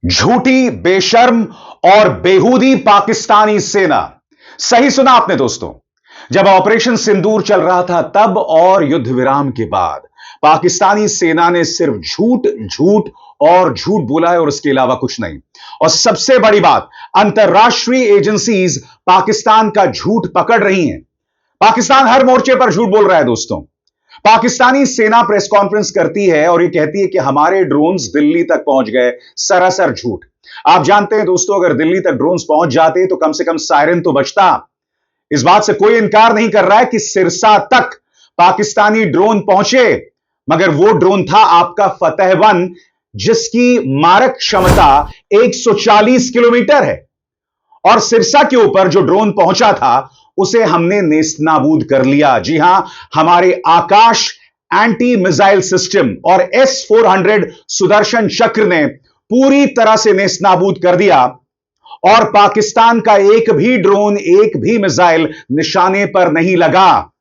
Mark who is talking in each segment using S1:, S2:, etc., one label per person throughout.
S1: झूठी, बेशर्म और बेहूदी पाकिस्तानी सेना। सही सुना आपने दोस्तों। जब ऑपरेशन सिंदूर चल रहा था तब और युद्ध विराम के बाद पाकिस्तानी सेना ने सिर्फ झूठ झूठ और झूठ बोला है और उसके अलावा कुछ नहीं। और सबसे बड़ी बात, अंतरराष्ट्रीय एजेंसीज पाकिस्तान का झूठ पकड़ रही हैं। पाकिस्तान हर मोर्चे पर झूठ बोल रहा है दोस्तों। पाकिस्तानी सेना प्रेस कॉन्फ्रेंस करती है और ये कहती है कि हमारे ड्रोन्स दिल्ली तक पहुंच गए। सरासर झूठ। आप जानते हैं दोस्तों, अगर दिल्ली तक ड्रोन्स पहुंच जाते तो कम से कम सायरन तो बजता। इस बात से कोई इनकार नहीं कर रहा है कि सिरसा तक पाकिस्तानी ड्रोन पहुंचे, मगर वो ड्रोन था आपका फतेह वन, जिसकी मारक क्षमता 140 किलोमीटर है। और सिरसा के ऊपर जो ड्रोन पहुंचा था उसे हमने नेस्तनाबूद कर लिया। जी हां, हमारे आकाश एंटी मिसाइल सिस्टम और S-400 सुदर्शन चक्र ने पूरी तरह से नेस्तनाबूद कर दिया और पाकिस्तान का एक भी ड्रोन, एक भी मिसाइल निशाने पर नहीं लगा।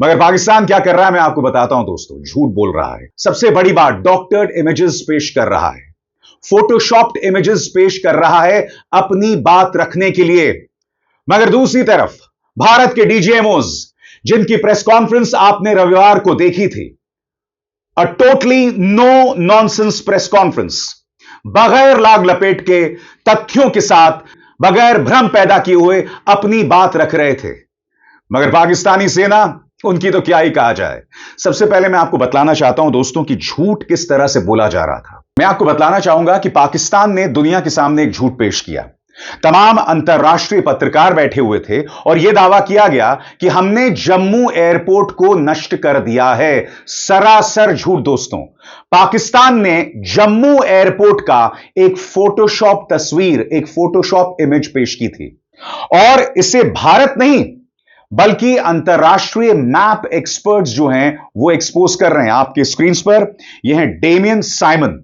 S1: मगर पाकिस्तान क्या कर रहा है मैं आपको बताता हूं दोस्तों। झूठ बोल रहा है। सबसे बड़ी बात, डॉक्टर्ड इमेजेस पेश कर रहा है, फोटोशॉप्ड इमेजेस पेश कर रहा है अपनी बात रखने के लिए। मगर दूसरी तरफ भारत के डीजीएमओज, जिनकी प्रेस कॉन्फ्रेंस आपने रविवार को देखी थी, a totally no nonsense press conference, बगैर लाग लपेट के, तथ्यों के साथ, बगैर भ्रम पैदा किए हुए अपनी बात रख रहे थे। मगर पाकिस्तानी सेना, उनकी तो क्या ही कहा जाए। सबसे पहले मैं आपको बतलाना चाहता हूं दोस्तों कि झूठ किस तरह से बोला जा रहा था। मैं आपको बतलाना चाहूंगा कि पाकिस्तान ने दुनिया के सामने एक झूठ पेश किया। तमाम अंतरराष्ट्रीय पत्रकार बैठे हुए थे और यह दावा किया गया कि हमने जम्मू एयरपोर्ट को नष्ट कर दिया है। सरासर झूठ दोस्तों। पाकिस्तान ने जम्मू एयरपोर्ट का एक फोटोशॉप तस्वीर, एक फोटोशॉप इमेज पेश की थी और इसे भारत नहीं बल्कि अंतरराष्ट्रीय मैप एक्सपर्ट्स जो हैं वो एक्सपोज कर रहे हैं। आपके स्क्रीन पर यह है डेमियन साइमन।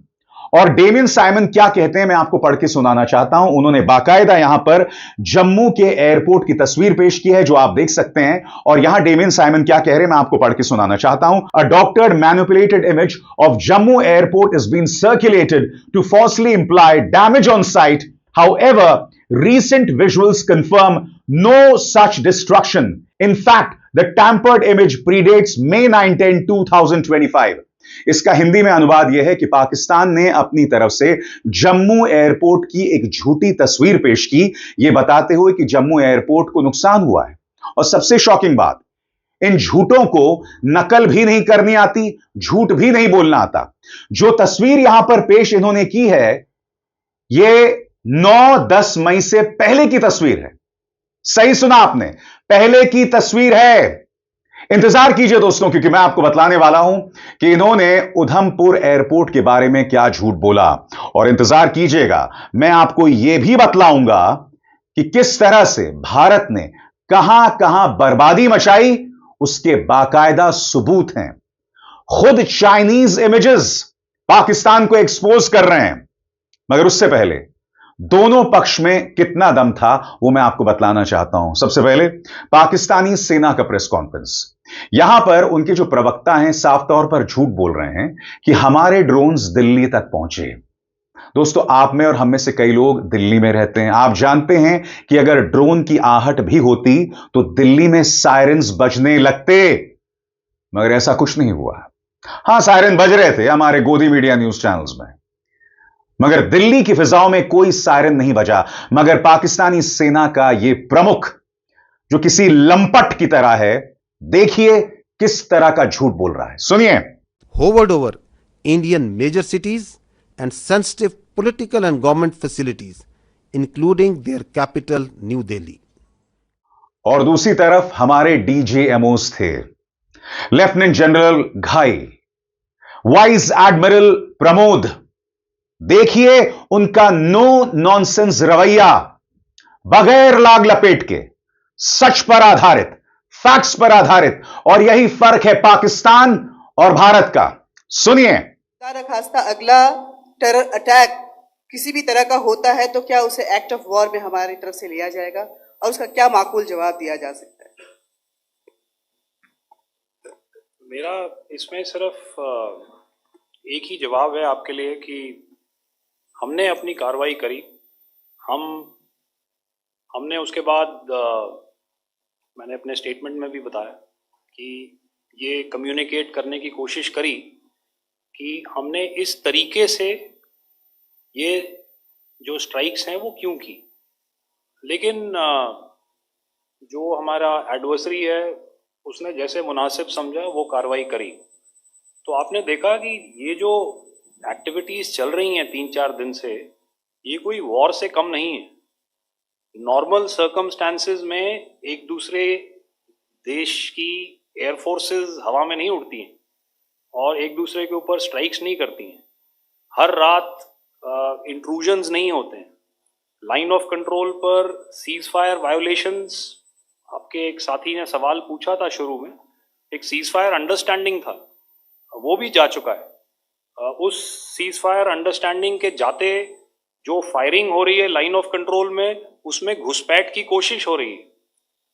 S1: और डेमियन साइमन क्या कहते हैं मैं आपको पढ़ के सुनाना चाहता हूं। उन्होंने बाकायदा यहां पर जम्मू के एयरपोर्ट की तस्वीर पेश की है जो आप देख सकते हैं। और यहां डेमियन साइमन क्या कह रहे हैं मैं आपको पढ़ के सुनाना चाहता हूं। A doctored manipulated image of Jammu airport is been circulated to falsely imply damage on site. However, recent visuals confirm no such destruction. In fact, the tampered image predates May 9-10, 2025. इसका हिंदी में अनुवाद यह है कि पाकिस्तान ने अपनी तरफ से जम्मू एयरपोर्ट की एक झूठी तस्वीर पेश की, यह बताते हुए कि जम्मू एयरपोर्ट को नुकसान हुआ है। और सबसे शॉकिंग बात, इन झूठों को नकल भी नहीं करनी आती, झूठ भी नहीं बोलना आता। जो तस्वीर यहां पर पेश इन्होंने की है, यह 9-10 मई से पहले की तस्वीर है। सही सुना आपने, पहले की तस्वीर है। इंतजार कीजिए दोस्तों, क्योंकि मैं आपको बतलाने वाला हूं कि इन्होंने उधमपुर एयरपोर्ट के बारे में क्या झूठ बोला। और इंतजार कीजिएगा, मैं आपको यह भी बतलाऊंगा कि किस तरह से भारत ने कहां कहां बर्बादी मचाई, उसके बाकायदा सबूत हैं। खुद चाइनीज इमेजेस पाकिस्तान को एक्सपोज कर रहे हैं। मगर उससे पहले दोनों पक्ष में कितना दम था वो मैं आपको बतलाना चाहता हूं। सबसे पहले पाकिस्तानी सेना का प्रेस कॉन्फ्रेंस। यहां पर उनके जो प्रवक्ता हैं साफ तौर पर झूठ बोल रहे हैं कि हमारे ड्रोन्स दिल्ली तक पहुंचे। दोस्तों, आप में और हम में से कई लोग दिल्ली में रहते हैं। आप जानते हैं कि अगर ड्रोन की आहट भी होती तो दिल्ली में सायरन्स बजने लगते, मगर ऐसा कुछ नहीं हुआ। हां, सायरन बज रहे थे हमारे गोदी मीडिया न्यूज चैनल्स में, मगर दिल्ली की फिजाओं में कोई सायरन नहीं बजा। मगर पाकिस्तानी सेना का यह प्रमुख, जो किसी लंपट की तरह है, देखिए किस तरह का झूठ बोल रहा है। सुनिए।
S2: Hovered over Indian major cities and sensitive political and government facilities, including their capital, New Delhi.
S1: और दूसरी तरफ हमारे डीजेएमओस थे, लेफ्टिनेंट जनरल घाई, वाइस एडमिरल प्रमोद। देखिए उनका नो नॉनसेंस रवैया, बगैर लाग लपेट के, सच पर आधारित, फैक्ट्स पर आधारित। और यही फर्क है पाकिस्तान और भारत का। सुनिए।
S3: खास्ता अगला टेरर अटैक किसी भी तरह का होता है तो क्या उसे एक्ट ऑफ वॉर में हमारी तरफ से लिया जाएगा और उसका क्या माकूल जवाब दिया जा सकता है?
S4: मेरा इसमें सिर्फ एक ही जवाब है आपके लिए कि हमने अपनी कार्रवाई करी। हमने उसके बाद मैंने अपने स्टेटमेंट में भी बताया कि ये कम्युनिकेट करने की कोशिश करी कि हमने इस तरीके से ये जो स्ट्राइक्स हैं वो क्यों की। लेकिन जो हमारा एडवर्सरी है उसने जैसे मुनासिब समझा वो कार्रवाई करी। तो आपने देखा कि ये जो एक्टिविटीज़ चल रही हैं 3-4 दिन से, ये कोई वॉर से कम नहीं है। नॉर्मल सर्कमस्टांसेस में एक दूसरे देश की एयर फोर्सेस हवा में नहीं उड़ती हैं और एक दूसरे के ऊपर स्ट्राइक्स नहीं करती हैं। हर रात इंट्रूजन्स नहीं होते हैं। लाइन ऑफ कंट्रोल पर सीज फायर वायोलेशंस, आपके एक साथी ने सवाल पूछा था शुरू में, एक सीज फायर अंडरस्टैंडिंग था, वो भी जा चुका है। उस सीज फायर अंडरस्टैंडिंग के जाते जो फायरिंग हो रही है लाइन ऑफ कंट्रोल में, उसमें घुसपैठ की कोशिश हो रही है।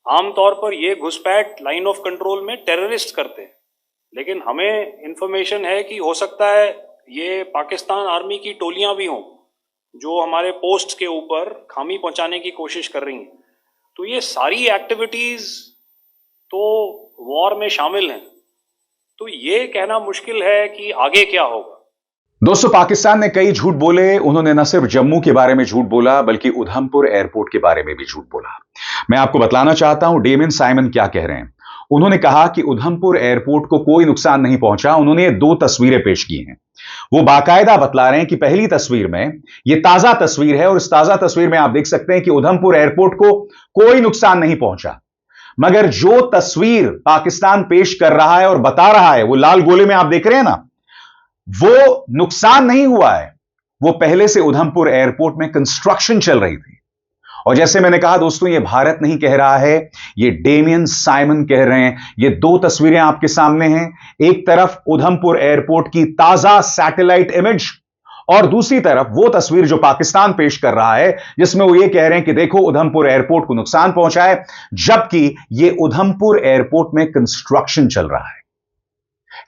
S4: आमतौर पर ये घुसपैठ लाइन ऑफ कंट्रोल में टेररिस्ट करते हैं, लेकिन हमें इंफॉर्मेशन है कि हो सकता है ये पाकिस्तान आर्मी की टोलियां भी हों जो हमारे पोस्ट के ऊपर खामी पहुंचाने की कोशिश कर रही हैं। तो ये सारी एक्टिविटीज तो वॉर में शामिल हैं। तो ये कहना मुश्किल है कि आगे क्या होगा।
S1: दोस्तों, पाकिस्तान ने कई झूठ बोले। उन्होंने न सिर्फ जम्मू के बारे में झूठ बोला बल्कि उधमपुर एयरपोर्ट के बारे में भी झूठ बोला। मैं आपको बतलाना चाहता हूं डेमियन साइमन क्या कह रहे हैं। उन्होंने कहा कि उधमपुर एयरपोर्ट को कोई नुकसान नहीं पहुंचा। उन्होंने 2 तस्वीरें पेश की हैं। वो बाकायदा बतला रहे हैं कि पहली तस्वीर में, ये ताजा तस्वीर है और इस ताजा तस्वीर में आप देख सकते हैं कि उधमपुर एयरपोर्ट को कोई नुकसान नहीं पहुंचा। मगर जो तस्वीर पाकिस्तान पेश कर रहा है और बता रहा है, वो लाल गोले में आप देख रहे हैं ना, वो नुकसान नहीं हुआ है। वो पहले से उधमपुर एयरपोर्ट में कंस्ट्रक्शन चल रही थी। और जैसे मैंने कहा दोस्तों, ये भारत नहीं कह रहा है, ये डेमियन साइमन कह रहे हैं। ये 2 तस्वीरें आपके सामने हैं। एक तरफ उधमपुर एयरपोर्ट की ताजा सैटेलाइट इमेज और दूसरी तरफ वो तस्वीर जो पाकिस्तान पेश कर रहा है, जिसमें वो ये कह रहे हैं कि देखो उधमपुर एयरपोर्ट को नुकसान पहुंचा है, जबकि ये उधमपुर एयरपोर्ट में कंस्ट्रक्शन चल रहा है।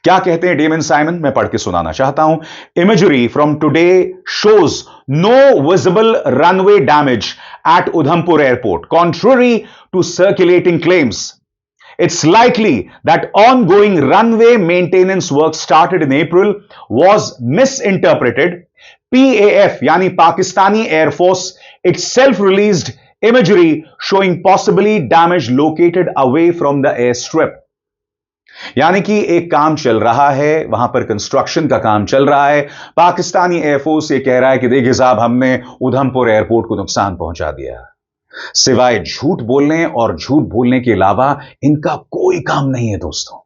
S1: क्या कहते हैं डेमियन साइमन, मैं पढ़ के सुनाना चाहता हूं। Imagery from today shows no visible runway damage at Udhampur airport contrary to circulating claims. It's likely that ongoing runway maintenance work started in April was misinterpreted. PAF यानी Pakistani air force itself released imagery showing possibly damage located away from the airstrip. यानी कि एक काम चल रहा है, वहां पर कंस्ट्रक्शन का काम चल रहा है। पाकिस्तानी एयरफोर्स ये कह रहा है कि देखिए साहब, हमने उधमपुर एयरपोर्ट को नुकसान पहुंचा दिया। सिवाय झूठ बोलने और झूठ बोलने के अलावा इनका कोई काम नहीं है दोस्तों।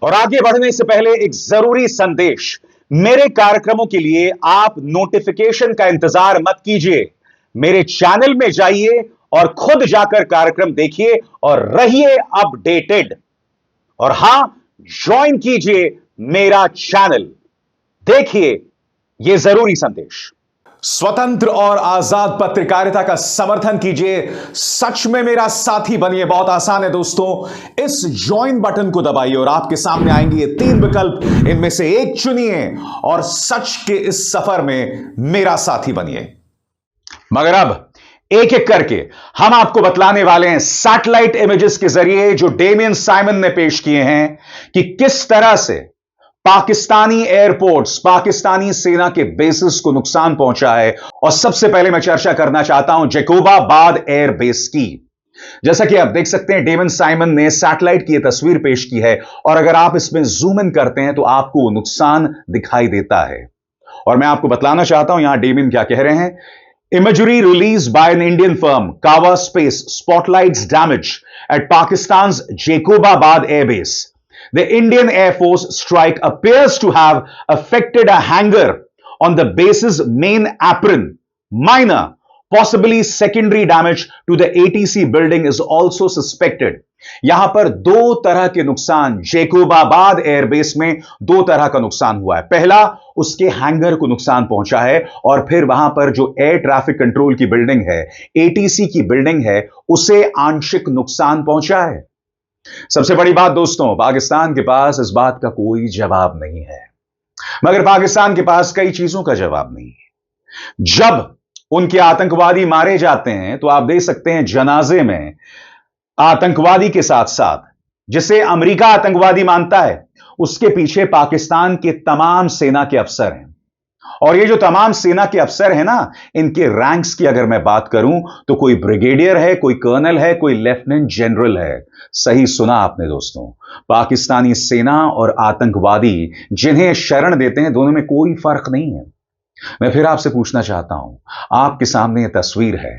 S1: और आगे बढ़ने से पहले एक जरूरी संदेश। मेरे कार्यक्रमों के लिए आप नोटिफिकेशन का इंतजार मत कीजिए। मेरे चैनल में जाइए और खुद जाकर कार्यक्रम देखिए और रहिए अपडेटेड। और हां, ज्वाइन कीजिए मेरा चैनल। देखिए यह जरूरी संदेश। स्वतंत्र और आजाद पत्रकारिता का समर्थन कीजिए। सच में मेरा साथी बनिए। बहुत आसान है दोस्तों। इस ज्वाइन बटन को दबाइए और आपके सामने आएंगे ये 3 विकल्प। इनमें से एक चुनिए और सच के इस सफर में मेरा साथी बनिए। मगर अब एक एक करके हम आपको बतलाने वाले हैं सैटेलाइट इमेजेस के जरिए जो डेमियन साइमन ने पेश किए हैं कि किस तरह से पाकिस्तानी एयरपोर्ट्स, पाकिस्तानी सेना के बेसिस को नुकसान पहुंचा है। और सबसे पहले मैं चर्चा करना चाहता हूं जैकोबाबाद एयर बेस की। जैसा कि आप देख सकते हैं, डेमियन साइमन ने सैटेलाइट की यह तस्वीर पेश की है और अगर आप इसमें जूम इन करते हैं तो आपको नुकसान दिखाई देता है। और मैं आपको बतलाना चाहता हूं यहां डेमियन क्या कह रहे हैं। Imagery released by an Indian firm, Kawa Space, spotlights damage at Pakistan's Jacobabad Air Base. The Indian Air Force strike appears to have affected a hangar on the base's main apron. Minor, possibly secondary damage to the ATC building is also suspected. यहां पर 2 तरह के नुकसान, Jacobabad airbase में 2 तरह का नुकसान हुआ है। पहला, उसके हैंगर को नुकसान पहुंचा है और फिर वहां पर जो एयर ट्रैफिक कंट्रोल की बिल्डिंग है, एटीसी की बिल्डिंग है, उसे आंशिक नुकसान पहुंचा है। सबसे बड़ी बात दोस्तों, पाकिस्तान के पास इस बात का कोई जवाब नहीं है। मगर पाकिस्तान के पास कई चीजों का जवाब नहीं है। जब उनके आतंकवादी मारे जाते हैं तो आप देख सकते हैं जनाजे में आतंकवादी के साथ साथ जिसे अमेरिका आतंकवादी मानता है उसके पीछे पाकिस्तान के तमाम सेना के अफसर हैं। और ये जो तमाम सेना के अफसर हैं ना, इनके रैंक्स की अगर मैं बात करूं तो कोई ब्रिगेडियर है, कोई कर्नल है, कोई लेफ्टिनेंट जनरल है। सही सुना आपने दोस्तों, पाकिस्तानी सेना और आतंकवादी जिन्हें शरण देते हैं, दोनों में कोई फर्क नहीं है। मैं फिर आपसे पूछना चाहता हूं, आपके सामने यह तस्वीर है,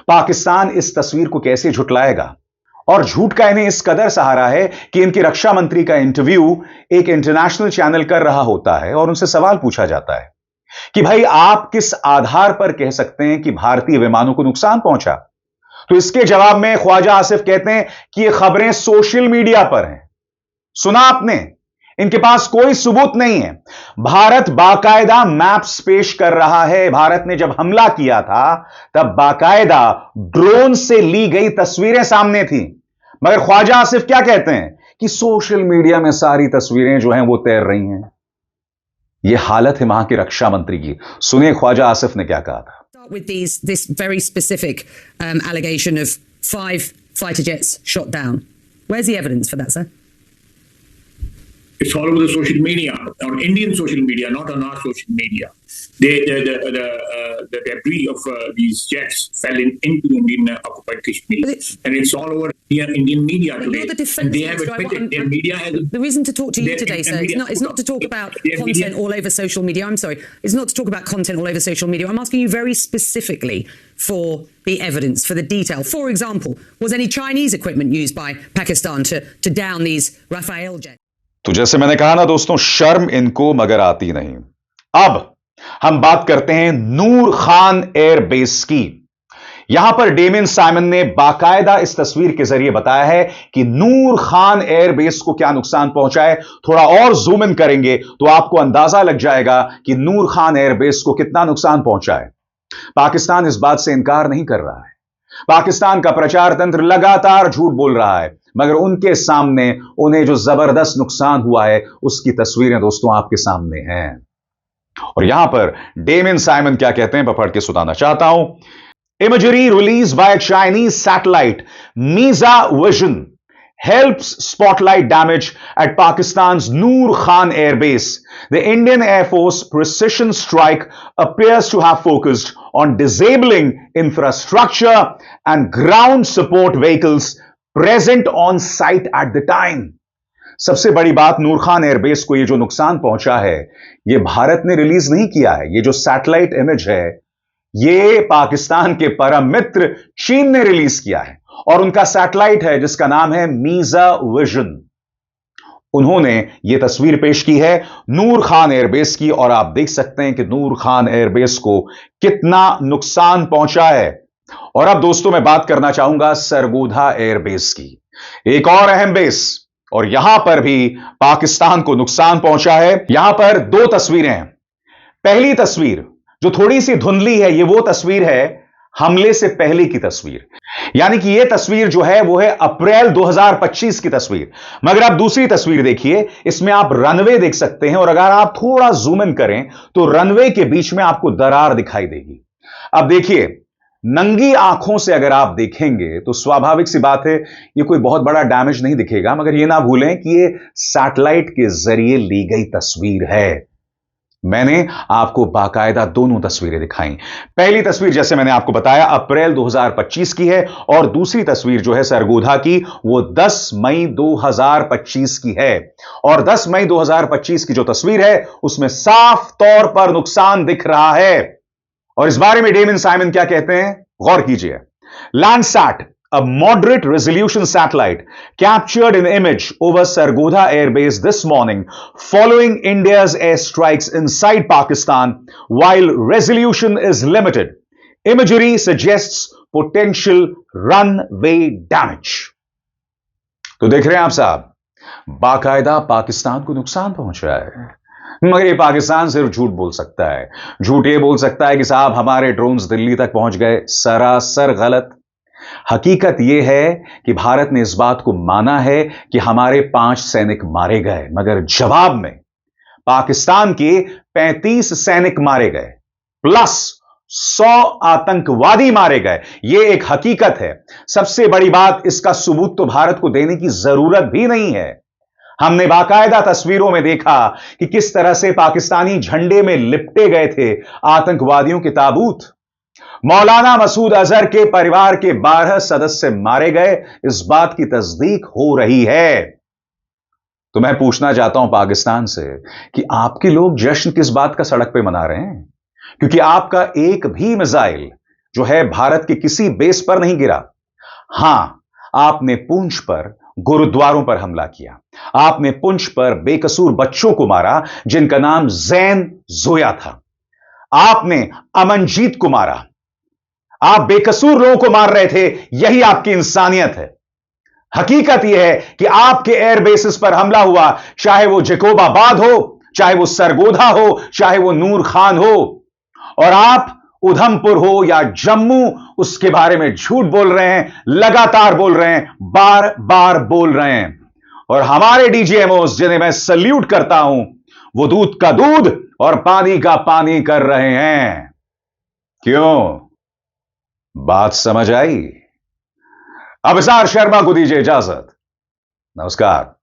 S1: पाकिस्तान इस तस्वीर को कैसे झुटलाएगा? और झूठ का इन्हें इस कदर सहारा है कि इनके रक्षा मंत्री का इंटरव्यू एक इंटरनेशनल चैनल कर रहा होता है और उनसे सवाल पूछा जाता है कि भाई आप किस आधार पर कह सकते हैं कि भारतीय विमानों को नुकसान पहुंचा? तो इसके जवाब में ख्वाजा आसिफ कहते हैं कि ये खबरें सोशल मीडिया पर हैं। सुना आपने, इनके पास कोई सबूत नहीं है। भारत बाकायदा मैप्स पेश कर रहा है। भारत ने जब हमला किया था तब बाकायदा ड्रोन से ली गई तस्वीरें सामने थी, मगर ख्वाजा आसिफ क्या कहते हैं कि सोशल मीडिया में सारी तस्वीरें जो हैं वो तैर रही हैं। यह हालत है वहां के रक्षा मंत्री की। सुनिए ख्वाजा आसिफ ने क्या कहा था।
S5: With this very specific allegation of 5 fighter jets shot down. Where's the evidence for that, sir?
S6: It's all over the social media, on Indian social media, not on our social media. The debris of these jets fell into Indian occupied Kashmir, and it's all over Indian media today.
S5: You're the defense
S6: and they have
S5: minister.
S6: admitted their media has.
S5: The reason to talk to you today, sir, is not to talk about content all over social media. I'm sorry, it's not to talk about content all over social media. I'm asking you very specifically for the evidence, for the detail. For example, was any Chinese equipment used by Pakistan to down these Rafale jets?
S1: तो जैसे मैंने कहा ना दोस्तों, शर्म इनको मगर आती नहीं। अब हम बात करते हैं नूर खान एयरबेस की। यहां पर डेमियन साइमन ने बाकायदा इस तस्वीर के जरिए बताया है कि नूर खान एयरबेस को क्या नुकसान पहुंचा है। थोड़ा और जूम इन करेंगे तो आपको अंदाजा लग जाएगा कि नूर खान एयरबेस को कितना नुकसान पहुंचा है। पाकिस्तान इस बात से इनकार नहीं कर रहा है। पाकिस्तान का प्रचार तंत्र लगातार झूठ बोल रहा है, मगर उनके सामने उन्हें जो जबरदस्त नुकसान हुआ है उसकी तस्वीरें दोस्तों आपके सामने हैं। और यहां पर डेमियन साइमन क्या कहते हैं, पढ़ के सुनाना चाहता हूं। Imagery release by Chinese satellite MISA vision helps spotlight damage at Pakistan's Noor Khan Air Base. The Indian Air Force precision strike appears to have focused on disabling infrastructure and ground support vehicles present on site at the time. सबसे बड़ी बात, नूर Khan airbase को ये जो नुकसान पहुंचा है ये भारत ने रिलीज नहीं किया है। ये जो सैटेलाइट इमेज है ये पाकिस्तान के परम मित्र चीन ने रिलीज किया है और उनका सैटेलाइट है जिसका नाम है मीजा विजन। उन्होंने यह तस्वीर पेश की है नूर खान एयरबेस की और आप देख सकते हैं कि नूर खान एयरबेस को कितना नुकसान पहुंचा है। और अब दोस्तों मैं बात करना चाहूंगा सरगोधा एयरबेस की, एक और अहम बेस, और यहां पर भी पाकिस्तान को नुकसान पहुंचा है। यहां पर दो तस्वीरें हैं। पहली तस्वीर जो थोड़ी सी धुंधली है, यह वो तस्वीर है हमले से पहले की तस्वीर, यानी कि यह तस्वीर जो है वो है अप्रैल 2025 की तस्वीर। मगर आप दूसरी तस्वीर देखिए, इसमें आप रनवे देख सकते हैं और अगर आप थोड़ा जूम इन करें तो रनवे के बीच में आपको दरार दिखाई देगी। अब देखिए, नंगी आंखों से अगर आप देखेंगे तो स्वाभाविक सी बात है ये कोई बहुत बड़ा डैमेज नहीं दिखेगा, मगर यह ना भूलें कि यह सैटेलाइट के जरिए ली गई तस्वीर है। मैंने आपको बाकायदा दोनों तस्वीरें दिखाई। पहली तस्वीर जैसे मैंने आपको बताया अप्रैल 2025 की है और दूसरी तस्वीर जो है सरगोधा की वो 10 मई 2025 की है। और 10 मई 2025 की जो तस्वीर है उसमें साफ तौर पर नुकसान दिख रहा है। और इस बारे में डेमियन साइमन क्या कहते हैं, गौर कीजिए। Landsat, a moderate resolution satellite, captured an image over Sargodha Air Base this morning following India's airstrikes inside Pakistan. While resolution is limited, imagery suggests potential runway damage. तो देख रहे हैं आप साहब, बाकायदा पाकिस्तान को नुकसान पहुंच रहा है। मगर ये पाकिस्तान सिर्फ झूठ बोल सकता है। झूठ ये बोल सकता है कि साहब हमारे ड्रोन्स दिल्ली तक पहुंच गए, सरासर गलत। हकीकत यह है कि भारत ने इस बात को माना है कि हमारे 5 सैनिक मारे गए, मगर जवाब में पाकिस्तान के 35 सैनिक मारे गए। प्लस 100 आतंकवादी मारे गए। यह एक हकीकत है। सबसे बड़ी बात, इसका सबूत तो भारत को देने की जरूरत भी नहीं है। हमने बाकायदा तस्वीरों में देखा कि किस तरह से पाकिस्तानी झंडे में लिपटे गए थे आतंकवादियों के ताबूत। मौलाना मसूद अजहर के परिवार के 12 सदस्य मारे गए, इस बात की तस्दीक हो रही है। तो मैं पूछना चाहता हूं पाकिस्तान से कि आपके लोग जश्न किस बात का सड़क पे मना रहे हैं? क्योंकि आपका एक भी मिसाइल जो है भारत के किसी बेस पर नहीं गिरा। हां, आपने पुंछ पर गुरुद्वारों पर हमला किया। आपने पुंछ पर बेकसूर बच्चों को मारा जिनका नाम जैन जोया था। आपने अमनजीत को मारा। आप बेकसूर लोगों को मार रहे थे। यही आपकी इंसानियत है। हकीकत यह है कि आपके एयर बेसिस पर हमला हुआ, चाहे वो जकोबाबाद हो, चाहे वो सरगोधा हो, चाहे वो नूर खान हो, और आप उधमपुर हो या जम्मू, उसके बारे में झूठ बोल रहे हैं, लगातार बोल रहे हैं, बार बार बोल रहे हैं। और हमारे डीजीएमओस, जिन्हें मैं सल्यूट करता हूं, वो दूध का दूध और पानी का पानी कर रहे हैं। क्यों? बात समझ आई? अभिसार शर्मा को दीजिए इजाजत। नमस्कार।